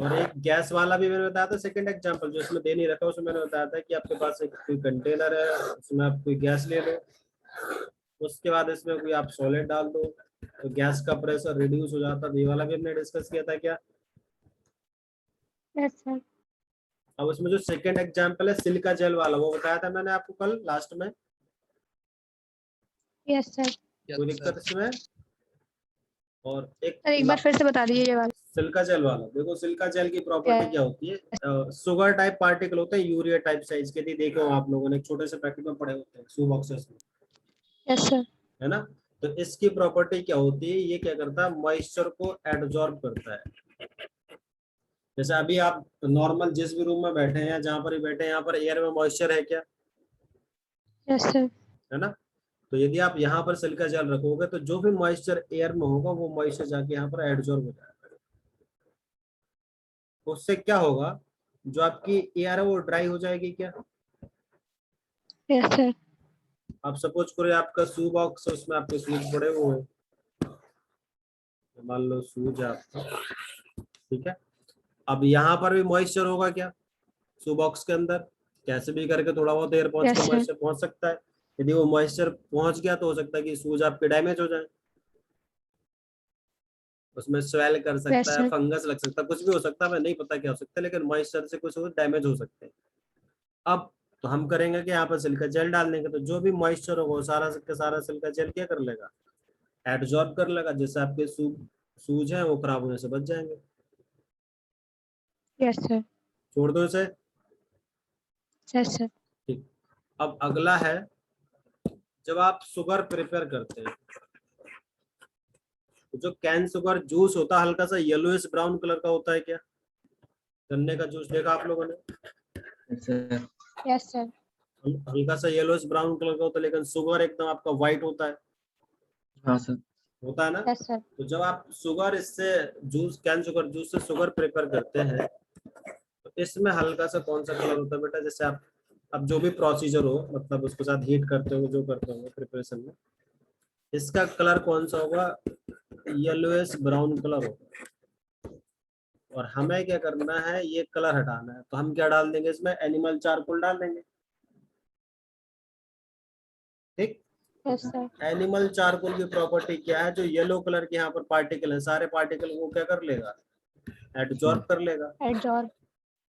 और एक गैस वाला भी मैंने बताया था सेकंड एग्जांपल, जो इसमें दे नहीं रखा उसमें मैंने बताया था कि आपके पास एक कोई कंटेनर है, उसमें आप कोई गैस ले लो, उसके बाद इसमें कोई आप सॉलिड डाल दो तो गैस का प्रेशर रिड्यूस हो जाता है। ये वाला भी हमने डिस्कस किया था क्या? Yes sir. अब उसमें जो सेकंड एग्जांपल है सिलिका जेल वाला, वो बताया था मैंने आपको कल लास्ट में। Yes sir. कोई दिक्कत इसमें? और सर एक बार फिर से बता दीजिए ये वाला। सिलिका जेल वाला, देखो सिलिका जेल की प्रॉपर्टी क्या होती है, शुगर टाइप पार्टिकल होते हैं, यूरिया टाइप साइज के, देखे हो आप लोगों ने छोटे से पैकेट में पड़े होते हैं शू बॉक्सेस में, यस सर। है ना? तो इसकी प्रॉपर्टी क्या होती है, ये क्या करता है, मॉइस्चर को एब्जॉर्ब करता है। जैसे अभी आप नॉर्मल जिस भी रूम में बैठे हैं या जहां पर भी बैठे हैं, यहाँ पर एयर में मॉइस्चर है क्या? Yes sir. है ना? तो यदि आप यहाँ पर सिलिका जेल रखोगे तो जो भी मॉइस्चर एयर में होगा वो मॉइस्चर जाके यहाँ पर एब्जॉर्ब हो जाएगा। उससे क्या होगा, जो आपकी एयर है वो ड्राई हो जाएगी क्या? Yes sir. आप सपोज करो आपका शू बॉक्स, उसमें आपके शूज पड़े हुए हैं, मान लो शूज है आपका, ठीक है। अब यहाँ पर भी मॉइस्चर होगा क्या शू बॉक्स के अंदर? कैसे भी करके थोड़ा बहुत एयर पहुंच के यस सर। मॉइस्चर पहुंच सकता है। यदि वो मॉइस्चर पहुंच गया तो हो सकता है कि शूज आपके डैमेज हो जाए, उसमें स्वेल कर सकता यस है, सर। फंगस लग सकता है, कुछ भी हो सकता है, मैं नहीं पता क्या हो सकता है, लेकिन मॉइस्चर से कुछ डैमेज हो सकते हैं। अब तो हम करेंगे कि यहाँ पर सिलिका जेल डाल देंगे, तो जो भी मॉइस्चर होगा वो सारा का सारा सिलिका जेल क्या कर लेगा, एब्जॉर्ब कर लेगा, जिससे आपके सूज हैं वो खराब होने से बच जाएंगे। Yes sir. छोड़ दो इसे। Yes sir. ठीक। अब अगला है, जब आप शुगर प्रिपेयर करते हैं तो जो कैन शुगर जूस होता है हल्का सा येलोइश ब्राउन कलर का होता है क्या? गन्ने का जूस देखा आप लोगों ने? Yes sir. हल्का सा येलोइश ब्राउन कलर का होता है, लेकिन शुगर एकदम आपका व्हाइट होता है। हाँ सर। होता है ना? Yes sir. तो जब आप शुगर इससे जूस, कैन शुगर जूस से शुगर प्रिपेयर करते हैं तो इसमें हल्का सा कौन सा कलर होता है बेटा? जैसे आप अब जो भी प्रोसीजर हो, मतलब उसके साथ हीट करते हो, जो करते होंगे प्रिपरेशन में, इसका कलर कौन सा होगा? येलोइश ब्राउन कलर होगा। और हमें क्या करना है, ये कलर हटाना है, तो हम क्या डाल देंगे इसमें, एनिमल चारकोल डाल देंगे। ठीक। Yes sir. एनिमल चारकोल की प्रॉपर्टी क्या है, जो येलो कलर के यहाँ पर पार्टिकल है, सारे पार्टिकल को क्या कर लेगा, एब्जॉर्ब कर लेगा। एब्जॉर्ब।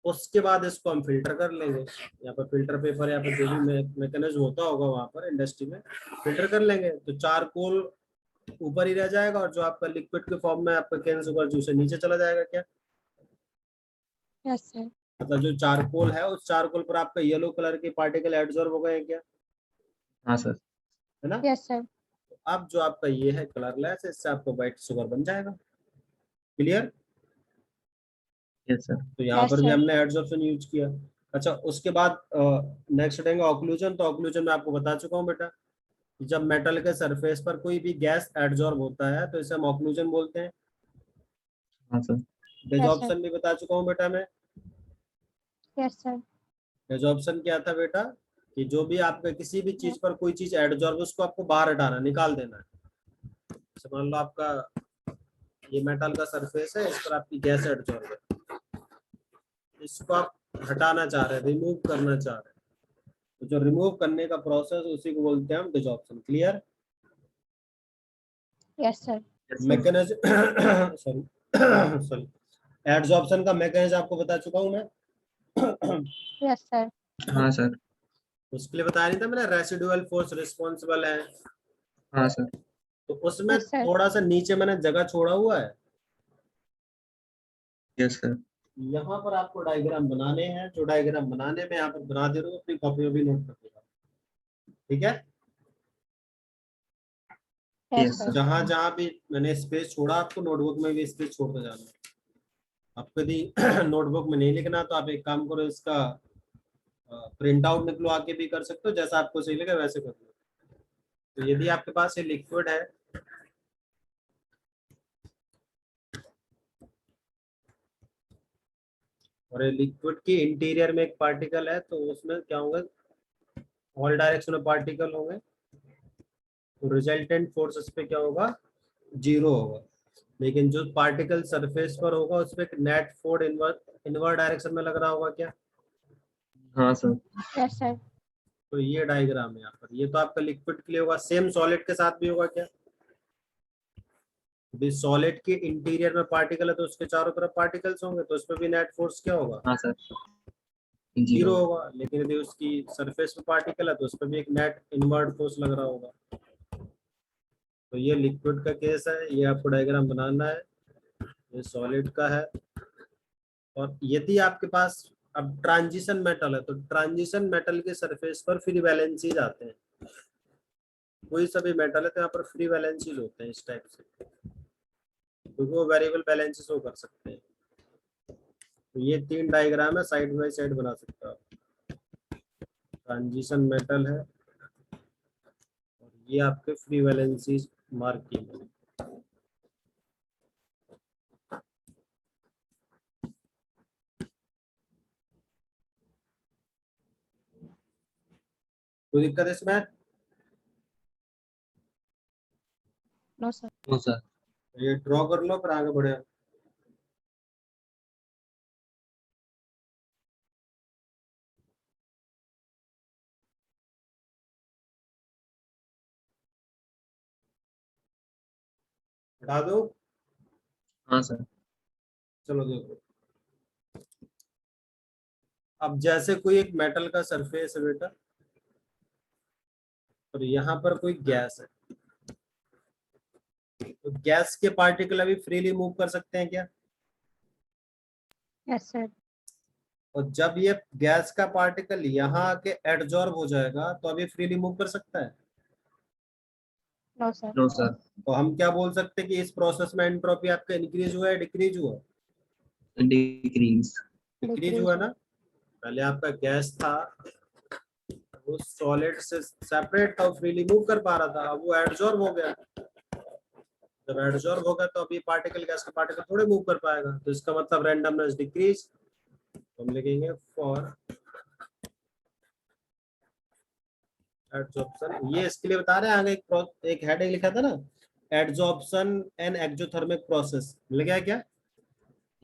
उसके बाद इसको हम फिल्टर कर लेंगे, यहाँ पर फिल्टर पेपर या फिर जो भी मैकेनिज्म होता होगा वहां पर इंडस्ट्री में, फिल्टर कर लेंगे तो चारकोल ऊपर ही रह जाएगा, और जो आपका लिक्विड के फॉर्म में आपका कैन शुगर जूस है नीचे चला जाएगा क्या? Yes sir. मतलब जो चारकोल है उस चारकोल पर आपका येलो कलर के पार्टिकल एब्जॉर्ब हो गए हैं क्या? हाँ सर। है ना? Yes sir. अब जो आपका ये है कलरलेस, इससे आपको व्हाइट शुगर बन जाएगा। क्लियर? Yes sir. तो यहाँ यस पर भी सर। हमने एडजॉर्प्शन यूज किया। अच्छा, उसके बाद नेक्स्ट रहेंगे ऑक्लूजन। तो ऑक्लूजन में आपको बता चुका हूँ बेटा, कि जब मेटल के सरफेस पर कोई भी गैस एडजॉर्ब होता है तो इसे हम ऑक्लूजन बोलते हैं। हाँ सर। Yes sir. डिजॉर्प्शन भी बता चुका हूँ बेटा मैं। Yes sir. डिजॉर्प्शन क्या था बेटा, कि जो भी आपका किसी भी चीज पर कोई चीज एडजॉर्ब, उसको आपको बाहर हटाना, निकाल देना है। जैसे मान लो आपका ये मेटल का सरफेस है, इस पर आपकी गैस एडजॉर्ब है, इसको आप हटाना चाह रहे हैं, रिमूव करना चाह रहे हैं, तो जो रिमूव करने का प्रोसेस उसी को बोलते हैं हम desorption. Clear? Yes sir. Mechanism sorry sorry, adsorption का मैकेनिज्म आपको बता चुका हूं मैं। Yes sir. हाँ सर। उसके लिए बताया नहीं था मैंने, रेसिडुअल फोर्स रिस्पॉन्सिबल है। हाँ सर। तो उसमें यस सर। थोड़ा सा नीचे मैंने जगह छोड़ा हुआ है, यस सर। यहाँ पर आपको डायग्राम बनाने हैं, जो डायग्राम बनाने में यहाँ पर बना दे रहा हूँ, अपनी कॉपी में भी नोट कर देगा। ठीक है? Yes yes sir. सर। जहां जहां भी मैंने स्पेस छोड़ा, आपको नोटबुक में भी स्पेस छोड़ते जाना है। आपको यदि नोटबुक में नहीं लिखना तो आप एक काम करो, इसका प्रिंट आउट निकलवा के भी कर सकते हो, जैसा आपको सही लगे वैसे कर लो। तो यदि आपके पास ये लिक्विड है, और ये लिक्विड के इंटीरियर में एक पार्टिकल है, तो उसमें क्या होगा, ऑल डायरेक्शन में पार्टिकल होंगे, तो रिजल्टेंट फोर्स इस पे क्या होगा, जीरो होगा। लेकिन जो पार्टिकल सरफेस पर होगा उस पर नेट फोर्स इनवर्ड डायरेक्शन में लग रहा होगा क्या? हाँ सर। Yes, sir. तो ये डायग्राम है यहाँ पर। ये तो आपका लिक्विड के लिए होगा, सेम सॉलिड के साथ भी होगा क्या? सॉलिड के इंटीरियर में पार्टिकल है तो उसके चारों तरफ पार्टिकल्स होंगे, तो उस पर भी नेट फोर्स क्या होगा? हाँ सर। जीरो होगा। लेकिन यदि उसकी सरफेस पे पार्टिकल है तो उस पर भी एक नेट इनवर्ड फोर्स लग रहा होगा। तो ये लिक्विड का केस है, ये आपको डायग्राम बनाना है। ये सॉलिड का है। और यदि आपके पास अब ट्रांजिशन मेटल है तो ट्रांजिशन मेटल के सरफेस पर फ्री वैलेंसीज आते हैं। कोई सभी मेटल है तो यहाँ पर फ्री वैलेंसीज होते हैं इस टाइप से, क्योंकि वो वेरिएबल बैलेंस शो कर सकते हैं। तो ये 3 डायग्राम है, साइड बाय साइड बना सकते हो आप। ट्रांजिशन मेटल है और ये आपके फ्री वैलेंसीज मार्क किए हैं। कोई दिक्कत है इसमें? No, sir. No sir. ये ड्रॉ कर लो फिर आगे बढ़े। हटा दो। हाँ सर। चलो देखो, अब जैसे कोई एक मेटल का सरफेस है बेटा, और यहाँ पर कोई गैस है, तो गैस के पार्टिकल अभी फ्रीली मूव कर सकते हैं क्या? Yes, sir. और जब ये गैस का पार्टिकल यहाँ आके एडजॉर्ब हो जाएगा तो अभी फ्रीली मूव कर सकता है? No, sir. No sir. तो हम क्या बोल सकते हैं कि इस प्रोसेस में एंट्रोपी आपका इंक्रीज हुआ है डिक्रीज हुआ? डिक्रीज। डिक्रीज हुआ ना। पहले आपका गैस था, वो सॉलिड से सेपरेट था, फ्रीली मूव कर पा रहा था, अब वो एडजॉर्ब हो गया। जब एडजॉर्ब होगा तो अभी पार्टिकल, गैस का पार्टिकल थोड़े मूव कर पाएगा, तो इसका मतलब रैंडमनेस डिक्रीज। तो हम लिखेंगे फॉर एडजॉर्प्शन। ये इसके लिए बता रहे हैं, आगे एक हेडिंग लिखा था ना, एडजॉर्प्शन एंड एक्सोथर्मिक प्रोसेस, मिल गया क्या?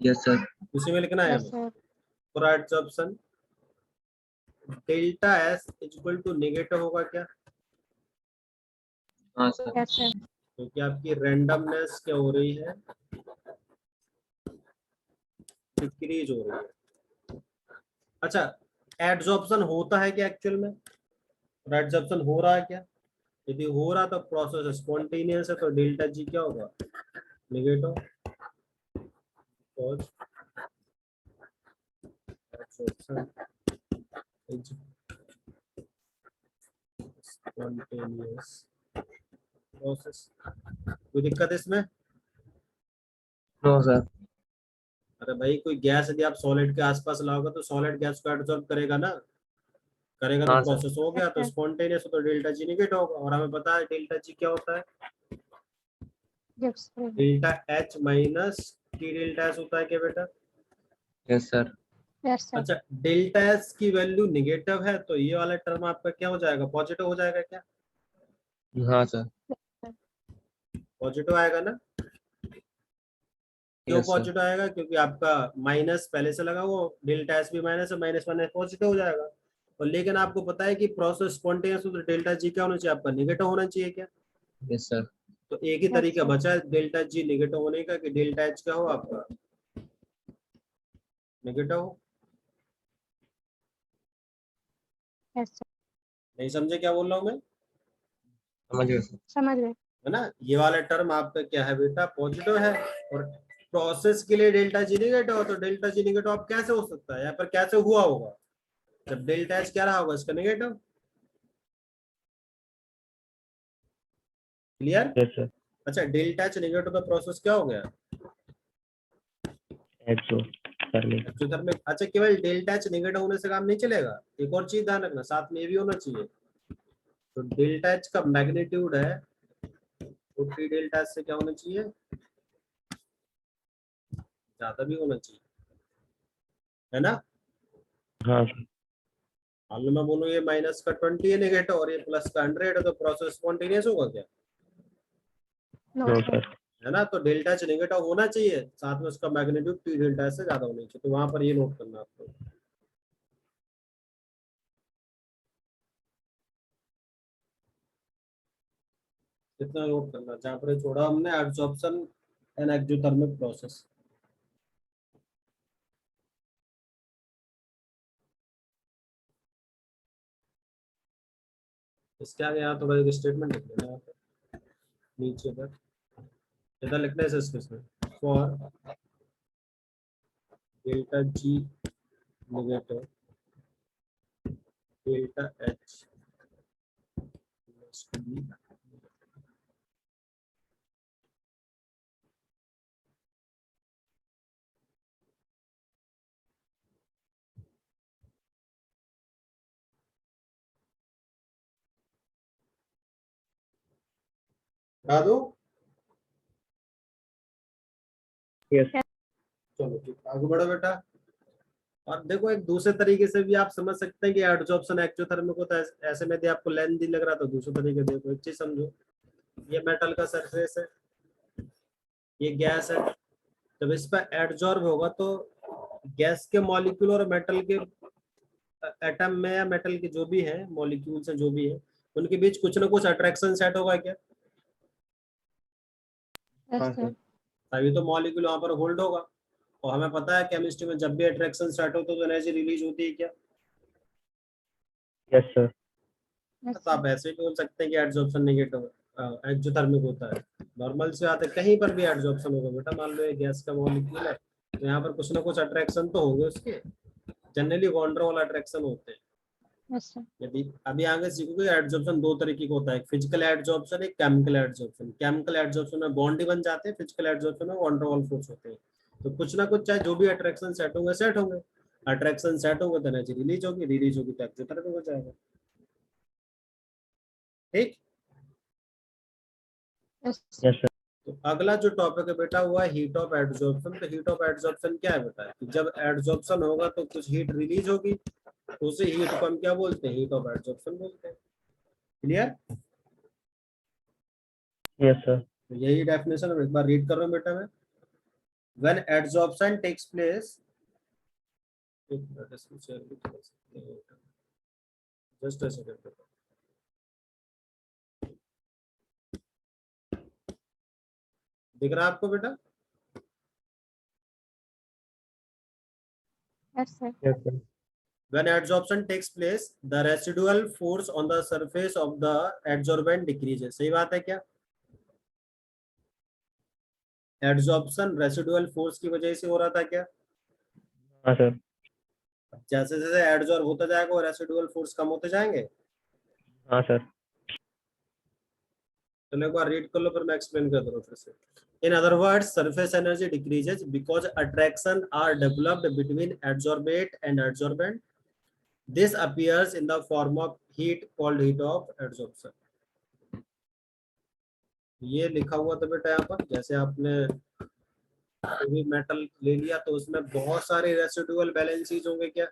Yes sir. उसी में लिखना है Yes, हमें। sir. For adsorption delta S equal to negative होगा क्या? हाँ सर। Yes, sir. क्योंकि आपकी रैंडमनेस क्या हो रही है? डिक्रीज हो रही है। अच्छा, एडजॉर्प्शन होता है क्या एक्चुअल में? एडजॉर्प्शन हो रहा है क्या? यदि हो रहा तो प्रोसेस स्पॉन्टेनियस है, तो डेल्टा जी क्या होगा? Negative. cause absorption is spontaneous process। कोई दिक्कत है इसमें? No sir. अरे भाई, कोई गैस यदि आप सॉलिड के आसपास लाओगे तो सॉलिड गैस को एब्जॉर्ब करेगा ना, करेगा तो हाँ सर। प्रोसेस हो गया, तो स्पॉन्टेनियस हो तो डेल्टा जी नेगेटिव होगा। और हमें पता है डेल्टा जी क्या होता है? Yes, sir. Delta H minus T delta S होता है क्या बेटा? Yes sir. Yes, sir. अच्छा, डेल्टा एस की वैल्यू निगेटिव है तो ये वाला टर्म आपका क्या हो जाएगा? पॉजिटिव हो जाएगा क्या? हाँ सर। पॉजिटिव आएगा ना। क्यों यस सर। पॉजिटिव आएगा? क्योंकि आपका माइनस पहले से लगा हुआ, डेल्टा एस भी माइनस है, माइनस माइनस पॉजिटिव हो जाएगा। और लेकिन आपको पता है कि प्रोसेस स्पॉन्टेनियस हो तो डेल्टा जी क्या होना चाहिए आपका? निगेटिव होना चाहिए क्या? Yes sir. तो एक ही Yes, तरीका sir. बचा है डेल्टा जी निगेटिव होने का, कि डेल्टा एच क्या हो आपका? निगेटिव हो। Yes, sir. नहीं समझे क्या बोल रहा हूँ मैं? समझ गए सर। समझ गए. है ना। ये वाला टर्म आपका क्या है बेटा? पॉजिटिव है। और प्रोसेस के लिए डेल्टा जी निगेटिव हो तो डेल्टा जी निगेटिव आप कैसे हो सकता है? यहाँ पर कैसे हुआ होगा? जब डेल्टा एच क्या रहा होगा इसका? निगेटिव। क्लियर? Yes sir. अच्छा, डेल्टा एच नेगेटिव का प्रोसेस क्या हो गया? एक्सोथर्मिक। अच्छा, केवल डेल्टा एच नेगेटिव होने से काम नहीं चलेगा, एक और चीज ध्यान रखना, साथ में ये भी होना चाहिए। तो डेल्टा एच का मैग्नीट्यूड है तो टी डेल्टा एच से क्या होना चाहिए? ज्यादा भी होना चाहिए, है ना। हाँ मान लो मैं बोलूँ ये माइनस का 20 है नेगेटिव और ये प्लस का 100 है, तो प्रोसेस स्पॉन्टेनियस होगा क्या? No, no sir. सर। है ना, तो डेल्टा एच नेगेटिव होना चाहिए, साथ में उसका मैग्नीट्यूड टी डेल्टा एच से ज्यादा होना चाहिए, तो वहां पर ये नोट करना आपको। कितना नोट करना, जहाँ पर ये छोड़ा हमने एडसॉर्प्शन एंड एक्सोथर्मिक प्रोसेस। इसके आगे यहाँ थोड़ा एक स्टेटमेंट लिख देना, यहाँ पे नीचे पर इधर लिखना है इसमें, for delta G negative delta H बता दो। यस चलो ठीक, आगे बढ़ो बेटा। और देखो एक दूसरे तरीके से भी आप समझ सकते हैं कि एडसॉर्प्शन एक्सोथर्मिक होता है, ऐसे में यदि आपको लेंथी लग रहा तो दूसरे तरीके देखो, एक चीज समझो, ये मेटल का सरफेस है, ये गैस है, जब इस पर एडजॉर्ब होगा तो गैस के मॉलिक्यूल और मेटल के एटम में या मेटल के जो भी है मॉलिक्यूल्स है जो भी है, उनके बीच कुछ ना कुछ अट्रैक्शन सेट होगा क्या, यस हाँ सर। सर तभी तो मॉलिक्यूल वहां पर होल्ड होगा। और हमें पता है केमिस्ट्री में जब भी अट्रैक्शन सेट होता है तो एनर्जी रिलीज होती है क्या, यस सर यस तो आप सर। ऐसे ही बोल सकते हैं कि एडजॉर्प्शन नेगेटिव एक्सोथर्मिक होता है। नॉर्मल से बात है, कहीं पर भी एडजॉर्प्शन होगा बेटा, मान लो ये गैस का मॉलिक्यूल है तो यहाँ पर कुछ ना कुछ अट्रैक्शन तो होंगे उसके, जनरली वॉन्डर वाला अट्रैक्शन होते हैं। Yes sir. यदि अभी आगे सीखोगे एडजॉर्प्शन दो तरीके का होता है, फिजिकल एडजॉर्प्शन, एक केमिकल एडजॉर्प्शन। केमिकल एडजॉर्प्शन में बॉन्ड ही बन जाते हैं, फिजिकल एडजॉर्प्शन में वॉन्डर वाल फोर्स होते हैं। तो कुछ ना कुछ चाहे जो भी अट्रैक्शन सेट होंगे सेट होंगे, अट्रैक्शन सेट होंगे तो एनर्जी रिलीज होगी, रिलीज होगी तो एक्सोथर्मिक हो जाएगा। ठीक, यस सर। यस सर तो अगला जो टॉपिक है बेटा हुआ हीट ऑफ एडजॉर्प्शन। तो हीट ऑफ एडजॉर्प्शन क्या है बेटा, कि जब एडजॉर्प्शन होगा तो कुछ हीट रिलीज होगी, तो उसे हीट को हम क्या बोलते हैं, हीट ऑफ एडजॉर्प्शन बोलते हैं। क्लियर, यस सर तो यही डेफिनेशन एक बार रीड कर रहा हूँ बेटा मैं। When adsorption takes place, just a second, दिख रहा है आपको बेटा? Yes sir. Yes sir When adsorption takes place, the residual force on the surface of the adsorbent decreases. सही बात है क्या? एडजॉर्प्शन रेसिडुअल फोर्स की वजह से हो रहा था क्या? हाँ सर जैसे जैसे एडजॉर्ब होता जाएगा वो रेसिडुअल फोर्स कम होते जाएंगे। हाँ सर चलो एक बार रीड कर लो फिर मैं एक्सप्लेन कर दूँ फिर से। In other words, surface energy decreases because attraction are developed between adsorbate and adsorbent. This appears in the form of heat called heat of adsorption. ये लिखा हुआ था बेटा यहाँ पर, जैसे आपने कोई मेटल ले लिया तो उसमें बहुत सारे रेसिडुअल बैलेंसीज होंगे क्या,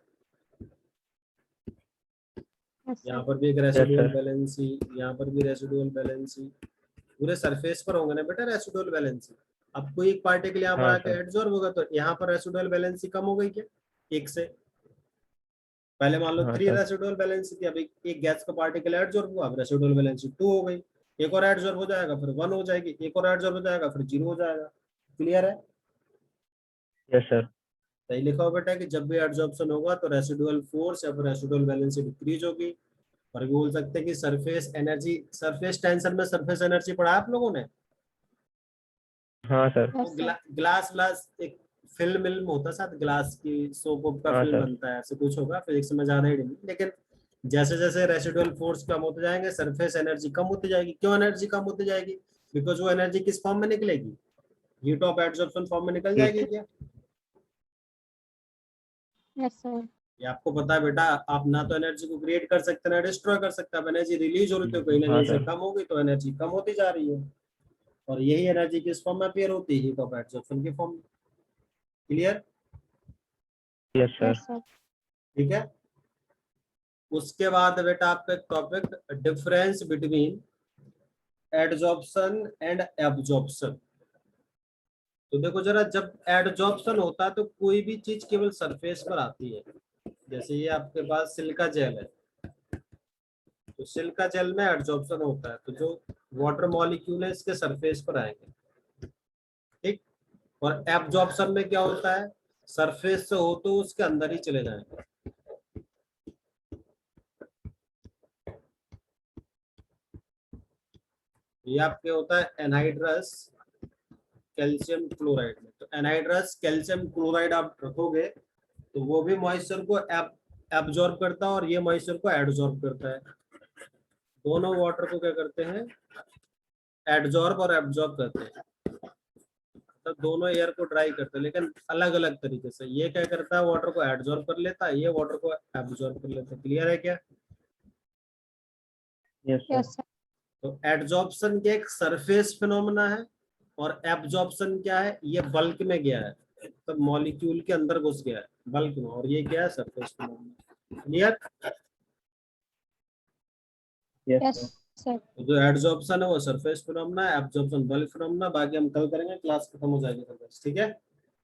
यस यहाँ सर। पर भी एक यस रेसिडुअल सर बैलेंसी, यहाँ पर भी रेसिडुअल बैलेंसी, पूरे सरफेस पर होंगे ना बेटा रेसिडुअल बैलेंसी। अब कोई एक पार्टिकल यहाँ पर हाँ आके सर एडजॉर्ब होगा तो यहाँ पर रेसिडुअल बैलेंसी कम हो गई क्या, एक से पहले मान लो हाँ 3 सर रेसिडुअल बैलेंसी थी, अब एक गैस का पार्टिकल एडजॉर्ब हुआ, अब रेसिडुअल बैलेंसी 2 हो गई, एक और एडजॉर्ब हो जाएगा फिर 1 हो जाएगी, एक और एडजॉर्ब हो जाएगा फिर 0 हो जाएगा। क्लियर है? यस सर सही लिखा हो बेटा कि जब भी एडजॉर्प्शन होगा तो रेसिडुअल फोर्स या फिर रेसिडुअल बैलेंसी डिक्रीज होगी। और भी बोल सकते हैं कि सरफेस एनर्जी, सरफेस टेंशन में सरफेस एनर्जी पढ़ा आप लोगों ने? हाँ सर वो यस सर। ग्लास ग्लास एक फिल्म विल्म होता है, साथ ग्लास की सोप वोप का हाँ फिल्म सर बनता है, ऐसे कुछ होगा, फिजिक्स में ज्यादा ही नहीं, लेकिन जैसे जैसे रेसिडुअल फोर्स कम होते जाएंगे सरफेस एनर्जी कम होती जाएगी। क्यों एनर्जी कम होती जाएगी? बिकॉज वो एनर्जी किस फॉर्म में निकलेगी, हीट ऑफ एडजॉर्प्शन फॉर्म में निकल जाएगी हीट क्या? Yes sir. ये आपको पता है बेटा, आप ना तो एनर्जी को क्रिएट कर सकते ना डिस्ट्रॉय कर सकते, अब एनर्जी रिलीज हो रही है तो कहीं ना हाँ कहीं से सर कम होगी तो एनर्जी कम होती जा रही है, और यही एनर्जी किस फॉर्म में अपीयर होती है, हीट ऑफ एडसॉर्प्शन की फॉर्म में। Clear? Yes sir yes sir. ठीक है, उसके बाद बेटा आपका topic difference between adsorption and absorption. तो देखो जरा, जब एडजॉर्प्शन होता है तो कोई भी चीज केवल सरफेस पर आती है। जैसे ये आपके पास सिलिका जेल है, तो सिलिका जेल में एडजॉर्प्शन होता है, तो जो वाटर मॉलिक्यूल है इसके सरफेस पर आएंगे, ठीक। और एब्जॉर्प्शन में क्या होता है, सरफेस से हो तो उसके अंदर ही चले जाएंगे। ये आपके होता है एनहाइड्रस कैल्शियम क्लोराइड में। तो एनहाइड्रस कैल्शियम क्लोराइड आप रखोगे तो वो भी मॉइस्चर को एब्जॉर्ब करता है और ये मॉइस्चर को एडजॉर्ब करता है। दोनों वाटर को क्या करते हैं, एडजॉर्ब और एब्जॉर्ब करते हैं। तो दोनों एयर को ड्राई करते हैं, लेकिन अलग अलग तरीके से। ये क्या करता है, वाटर को एडजॉर्ब कर लेता है, ये वाटर को एब्जॉर्ब कर लेता है। क्लियर है क्या? Yes sir. Yes sir. तो एडजॉर्प्शन क्या एक सरफेस फिनोमेना है, और एब्जॉर्प्शन क्या है, ये बल्क में गया है, तो मॉलिक्यूल के अंदर घुस गया है बल्क में, और ये क्या है, surface phenomena. Clear? Yes yes sir. Sir. तो जो एडजॉर्प्शन है वो सरफेस फिनोमेना है, एब्जॉर्प्शन बल्क फिनोमेना। बाकी हम कल करेंगे, क्लास खत्म हो जाएगी फिर बस, ठीक है।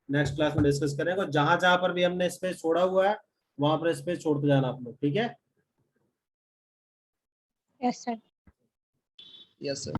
नेक्स्ट क्लास में डिस्कस करेंगे, और जहां जहां पर भी हमने स्पेस छोड़ा हुआ है वहां पर स्पेस छोड़ते जाना आप लोग, ठीक है। Yes sir. Yes sir.